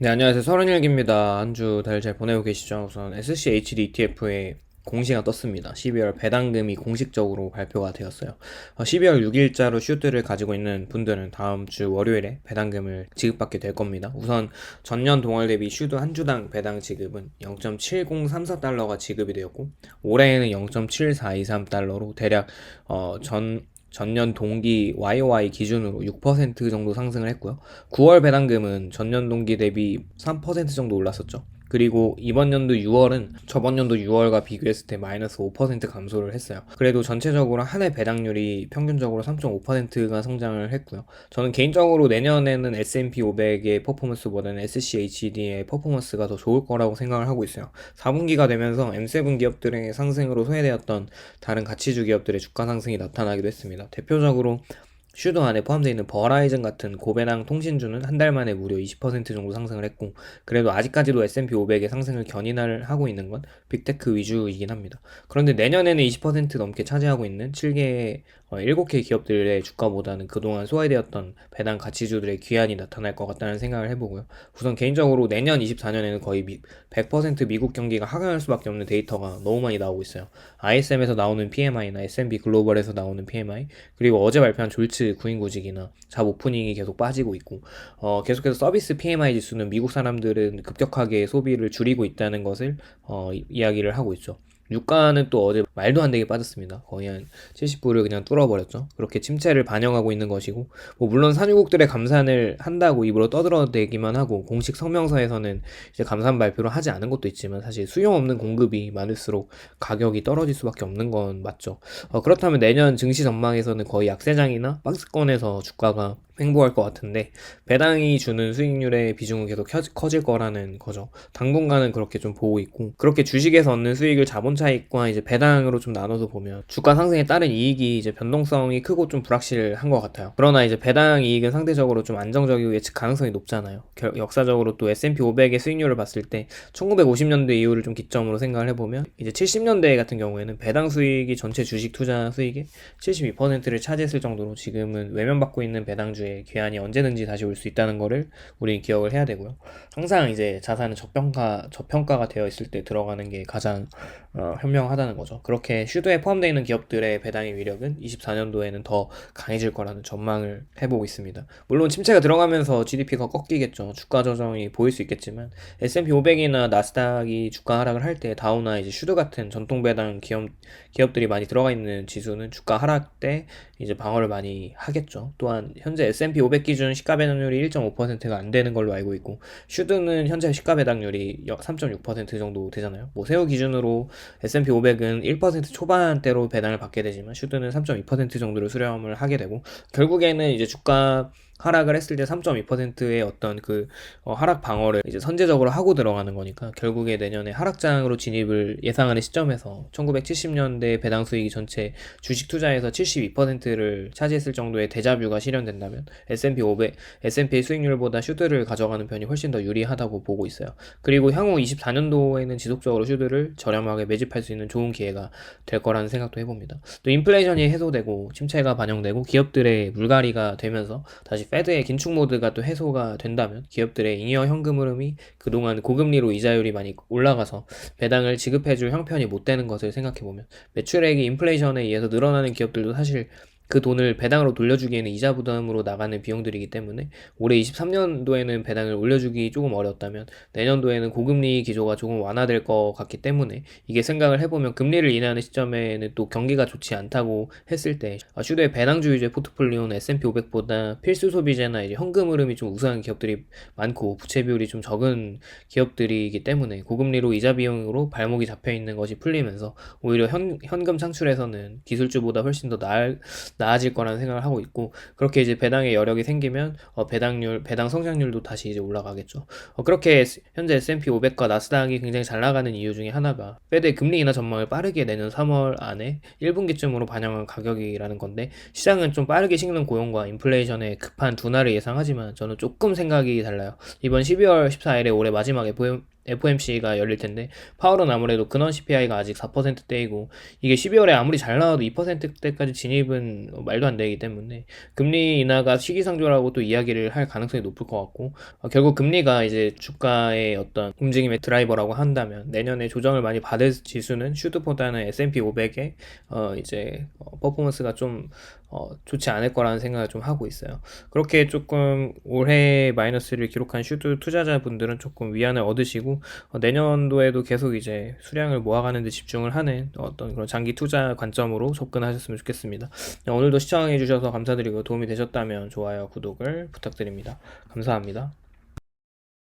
네, 안녕하세요. 서른일기입니다. 한 주 다들 잘 보내고 계시죠? 우선 SCHD ETF의 공시가 떴습니다. 12월 배당금이 공식적으로 발표가 되었어요. 12월 6일자로 슈트를 가지고 있는 분들은 다음 주 월요일에 배당금을 지급받게 될 겁니다. 우선 전년 동월 대비 슈드 한 주당 배당 지급은 0.7034달러가 지급이 되었고, 올해에는 0.7423달러로 대략 전년 동기 YOY 기준으로 6% 정도 상승을 했고요. 9월 배당금은 전년 동기 대비 3% 정도 올랐었죠. 그리고 이번 연도 6월은 저번 연도 6월과 비교했을 때 마이너스 5% 감소를 했어요. 그래도 전체적으로 한 해 배당률이 평균적으로 3.5%가 성장을 했고요. 저는 개인적으로 내년에는 S&P 500의 퍼포먼스보다는 SCHD의 퍼포먼스가 더 좋을 거라고 생각을 하고 있어요. 4분기가 되면서 M7 기업들의 상승으로 소외되었던 다른 가치주 기업들의 주가 상승이 나타나기도 했습니다. 대표적으로 슈도 안에 포함되어 있는 버라이즌 같은 고배당 통신주는 한 달 만에 무려 20% 정도 상승을 했고, 그래도 아직까지도 S&P 500의 상승을 견인을 하고 있는 건 빅테크 위주이긴 합니다. 그런데 내년에는 20% 넘게 차지하고 있는 7개, 7개 기업들의 주가보다는 그동안 소외되었던 배당 가치주들의 귀환이 나타날 것 같다는 생각을 해보고요. 우선 개인적으로 내년 24년에는 거의 100% 미국 경기가 하강할 수밖에 없는 데이터가 너무 많이 나오고 있어요. ISM에서 나오는 PMI나 S&P 글로벌에서 나오는 PMI, 그리고 어제 발표한 졸츠 구인구직이나 잡 오프닝이 계속 빠지고 있고, 계속해서 서비스 PMI 지수는 미국 사람들은 급격하게 소비를 줄이고 있다는 것을 이야기를 하고 있죠. 유가는 또 어제 말도 안 되게 빠졌습니다. 거의 한 70불을 그냥 뚫어버렸죠. 그렇게 침체를 반영하고 있는 것이고, 뭐 물론 산유국들의 감산을 한다고 입으로 떠들어대기만 하고 공식 성명서에서는 이제 감산 발표를 하지 않은 것도 있지만, 사실 수용 없는 공급이 많을수록 가격이 떨어질 수밖에 없는 건 맞죠. 그렇다면 내년 증시 전망에서는 거의 약세장이나 박스권에서 주가가 횡보할 것 같은데, 배당이 주는 수익률의 비중은 계속 커질 거라는 거죠. 당분간은 그렇게 좀 보고 있고, 그렇게 주식에서 얻는 수익을 자본 차익과 이제 배당으로 좀 나눠서 보면 주가 상승에 따른 이익이 이제 변동성이 크고 좀 불확실한 것 같아요. 그러나 이제 배당 이익은 상대적으로 좀 안정적이고 예측 가능성이 높잖아요. 역사적으로 또 S&P 500의 수익률을 봤을 때 1950년대 이후를 좀 기점으로 생각을 해보면, 이제 70년대 같은 경우에는 배당 수익이 전체 주식 투자 수익의 72%를 차지했을 정도로 지금은 외면받고 있는 배당주의 괴한이 언제든지 다시 올 수 있다는 거를 우리 기억을 해야 되고요. 항상 이제 자산은 저평가가 되어 있을 때 들어가는 게 가장 현명하다는 거죠. 그렇게 슈드에 포함되어 있는 기업들의 배당의 위력은 24년도에는 더 강해질 거라는 전망을 해보고 있습니다. 물론 침체가 들어가면서 GDP가 꺾이겠죠. 주가 조정이 보일 수 있겠지만, S&P 500이나 나스닥이 주가 하락을 할 때 다우나 이제 슈드 같은 전통 배당 기업들이 많이 들어가 있는 지수는 주가 하락 때 이제 방어를 많이 하겠죠. 또한 현재 S&P 500 기준 시가 배당률이 1.5%가 안 되는 걸로 알고 있고, 슈드는 현재 시가 배당률이 3.6% 정도 되잖아요. 뭐 세후 기준으로 S&P 500은 1% 초반대로 배당을 받게 되지만 슈드는 3.2% 정도를 수렴을 하게 되고, 결국에는 이제 주가 하락을 했을 때 3.2%의 어떤 하락 방어를 이제 선제적으로 하고 들어가는 거니까, 결국에 내년에 하락장으로 진입을 예상하는 시점에서 1970년대 배당 수익이 전체 주식 투자에서 72%를 차지했을 정도의 데자뷰가 실현된다면 S&P 500, S&P 수익률보다 슈드를 가져가는 편이 훨씬 더 유리하다고 보고 있어요. 그리고 향후 24년도에는 지속적으로 슈드를 저렴하게 매집할 수 있는 좋은 기회가 될 거라는 생각도 해봅니다. 또 인플레이션이 해소되고 침체가 반영되고 기업들의 물갈이가 되면서 다시 패드의 긴축 모드가 또 해소가 된다면, 기업들의 잉여 현금 흐름이 그동안 고금리로 이자율이 많이 올라가서 배당을 지급해줄 형편이 못 되는 것을 생각해보면, 매출액이 인플레이션에 의해서 늘어나는 기업들도 사실 그 돈을 배당으로 돌려주기에는 이자 부담으로 나가는 비용들이기 때문에, 올해 23년도에는 배당을 올려주기 조금 어렵다면 내년도에는 고금리 기조가 조금 완화될 것 같기 때문에, 이게 생각을 해보면 금리를 인하하는 시점에는 또 경기가 좋지 않다고 했을 때 슈드의 배당주 위주의 포트폴리오는 S&P 500보다 필수 소비재나 이제 현금 흐름이 좀 우수한 기업들이 많고 부채 비율이 좀 적은 기업들이기 때문에, 고금리로 이자 비용으로 발목이 잡혀 있는 것이 풀리면서 오히려 현금 창출에서는 기술주보다 훨씬 더 나아질 거라는 생각을 하고 있고, 그렇게 이제 배당의 여력이 생기면 배당 성장률도 다시 이제 올라가겠죠. 그렇게 현재 S&P 500과 나스닥이 굉장히 잘 나가는 이유 중에 하나가 페드의 금리 인하 전망을 빠르게 내년 3월 안에 1분기쯤으로 반영한 가격이라는 건데, 시장은 좀 빠르게 식는 고용과 인플레이션의 급한 둔화를 예상하지만 저는 조금 생각이 달라요. 이번 12월 14일에 올해 마지막에 FOMC가 열릴 텐데 파월은 아무래도 근원 CPI가 아직 4%대이고 이게 12월에 아무리 잘 나와도 2%대까지 진입은 말도 안 되기 때문에 금리 인하가 시기상조라고 또 이야기를 할 가능성이 높을 것 같고 결국 금리가 이제 주가의 어떤 움직임의 드라이버라고 한다면 내년에 조정을 많이 받을 지수는 슈드보다는 S&P 500의 이제 퍼포먼스가 좀 좋지 않을 거라는 생각을 좀 하고 있어요. 그렇게 조금 올해 마이너스를 기록한 슈드 투자자분들은 조금 위안을 얻으시고 내년도에도 계속 이제 수량을 모아가는 데 집중을 하는 어떤 그런 장기 투자 관점으로 접근하셨으면 좋겠습니다. 오늘도 시청해 주셔서 감사드리고 도움이 되셨다면 좋아요, 구독을 부탁드립니다. 감사합니다.